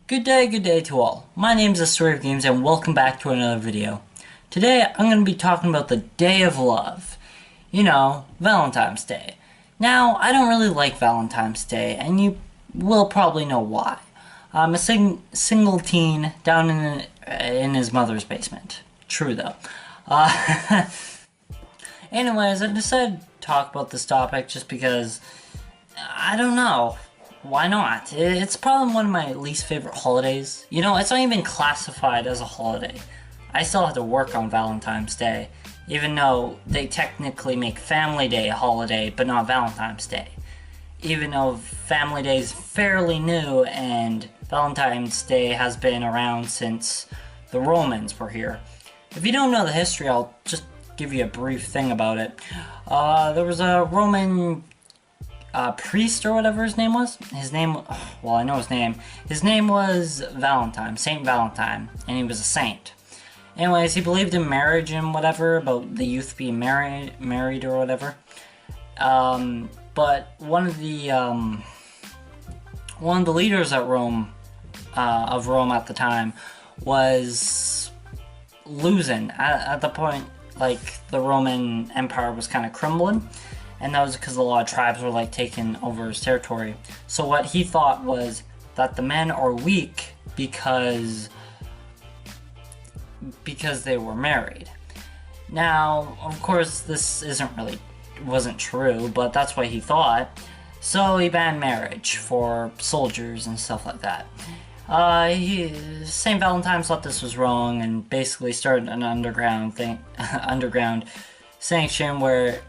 Good day to all. My name is The Story of Games and welcome back to another video. Today I'm going to be talking about the Day of Love. You know, Valentine's Day. Now, I don't really like Valentine's Day and you will probably know why. I'm a single teen down in his mother's basement. True though. Anyways, I decided to talk about this topic just because, I don't know. Why not? It's probably one of my least favorite holidays. You know, it's not even classified as a holiday. I still have to work on Valentine's Day, even though they technically make Family Day a holiday, but not Valentine's Day. Even though Family Day is fairly new and Valentine's Day has been around since the Romans were here. If you don't know the history, I'll just give you a brief thing about it. There was a Roman priest or whatever his name was. Well, I know his name. His name was Valentine, Saint Valentine, and he was a saint. Anyways, he believed in marriage and whatever, about the youth being married or whatever. But one of the leaders at Rome, of Rome at the time, was losing at the point. Like, the Roman Empire was kind of crumbling. And that was because a lot of tribes were like taking over his territory. So what he thought was that the men are weak because they were married. Now, of course, this wasn't true, but that's what he thought. So he banned marriage for soldiers and stuff like that. St. Valentine thought this was wrong and basically started an underground sanction where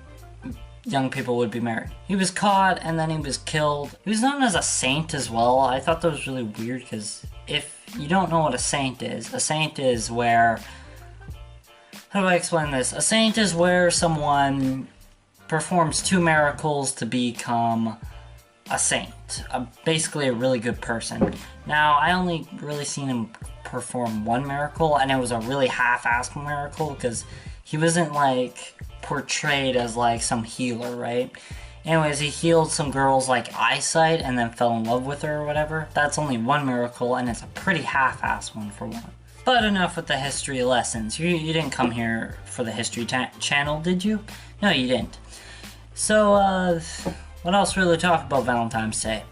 young people would be married. He was caught and then he was killed. He was known as a saint as well. I thought that was really weird because if you don't know what a saint is where... How do I explain this? A saint is where someone performs 2 miracles to become a saint. Basically a really good person. Now, I only really seen him perform 1 miracle and it was a really half-assed miracle because he wasn't like portrayed as like some healer, right? Anyways, he healed some girl's like eyesight and then fell in love with her or whatever. That's only 1 miracle and it's a pretty half-assed one for one. But enough with the history lessons. You didn't come here for the history channel, did you? No, you didn't. So, what else really talk about Valentine's Day?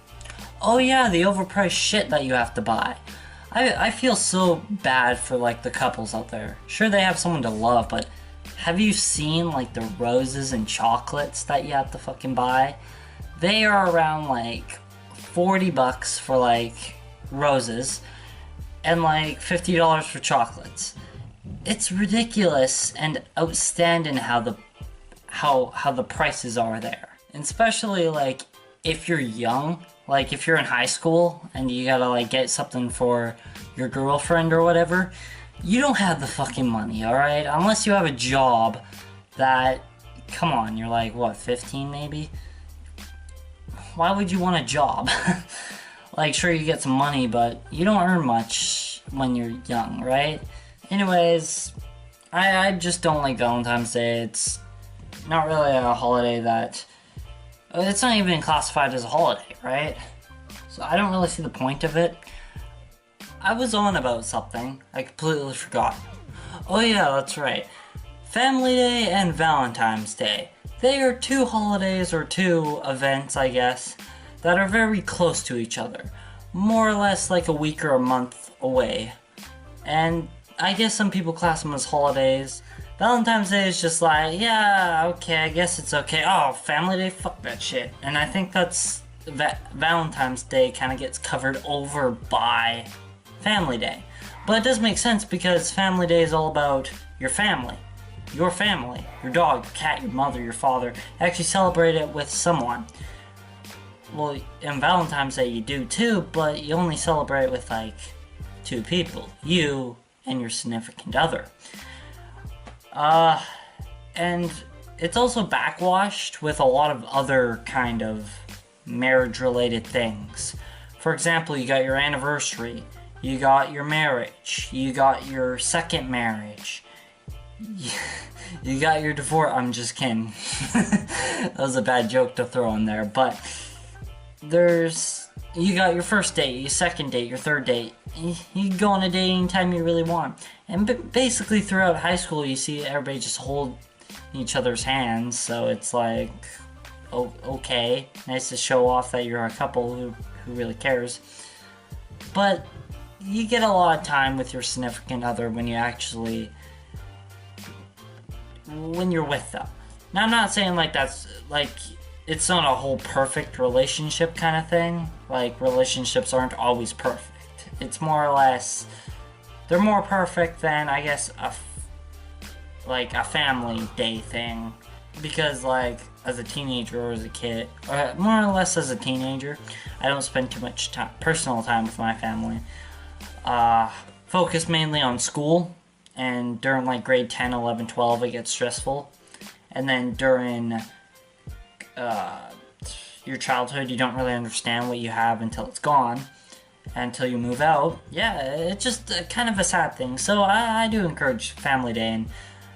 Oh yeah, the overpriced shit that you have to buy. I feel so bad for like the couples out there. Sure, they have someone to love, but have you seen like the roses and chocolates that you have to fucking buy? They are around like $40 for like roses and like $50 for chocolates. It's ridiculous and outstanding how the prices are there. And especially like if you're young, like if you're in high school and you gotta like get something for your girlfriend or whatever, you don't have the fucking money, alright? Unless you have a job that, come on, you're like, what, 15 maybe? Why would you want a job? Like, sure, you get some money, but you don't earn much when you're young, right? Anyways, I just don't like Valentine's Day. It's not really a holiday that... It's not even classified as a holiday, right? So I don't really see the point of it. I was on about something. I completely forgot. Oh yeah, that's right. Family Day and Valentine's Day. They are 2 holidays or 2 events, I guess, that are very close to each other. More or less like a week or a month away. And I guess some people class them as holidays. Valentine's Day is just like, yeah, okay, I guess it's okay. Oh, Family Day? Fuck that shit. And I think that's... Valentine's Day kind of gets covered over by Family Day. But it does make sense because Family Day is all about your family. Your family. Your dog, your cat, your mother, your father. Actually celebrate it with someone. Well, in Valentine's Day you do too, but you only celebrate with like 2 people. You and your significant other. And it's also backwashed with a lot of other kind of marriage-related things. For example, you got your anniversary, you got your marriage, you got your second marriage, you got your divorce. I'm just kidding. That was a bad joke to throw in there, but there's you got your first date, your second date, your third date. You can go on a date anytime you really want. And basically throughout high school, you see everybody just hold each other's hands. So it's like, oh, okay, nice to show off that you're a couple who really cares. But you get a lot of time with your significant other when you're with them. Now, I'm not saying like that's like it's not a whole perfect relationship kind of thing. Like, relationships aren't always perfect. It's more or less, they're more perfect than, I guess, a family day thing. Because, like, as a teenager or as a kid, or more or less as a teenager, I don't spend too much personal time with my family. Focus mainly on school, and during like grade 10, 11, 12 it gets stressful. And then during your childhood, you don't really understand what you have until it's gone, until you move out. Yeah, it's just kind of a sad thing. So I do encourage Family Day, and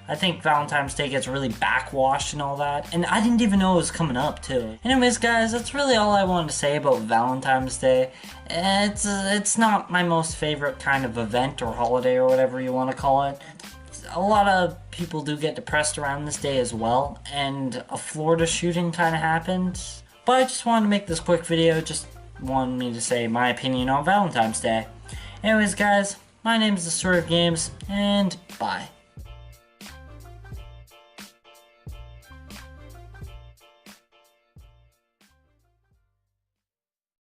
I think Valentine's Day gets really backwashed and all that, and I didn't even know it was coming up too. Anyways guys, that's really all I wanted to say about Valentine's Day. It's not my most favorite kind of event or holiday or whatever you want to call it. A lot of people do get depressed around this day as well, and a Florida shooting kind of happened. But I just wanted to make this quick video, just wanted me to say my opinion on Valentine's Day. Anyways guys, my name is The Story of Games, and bye.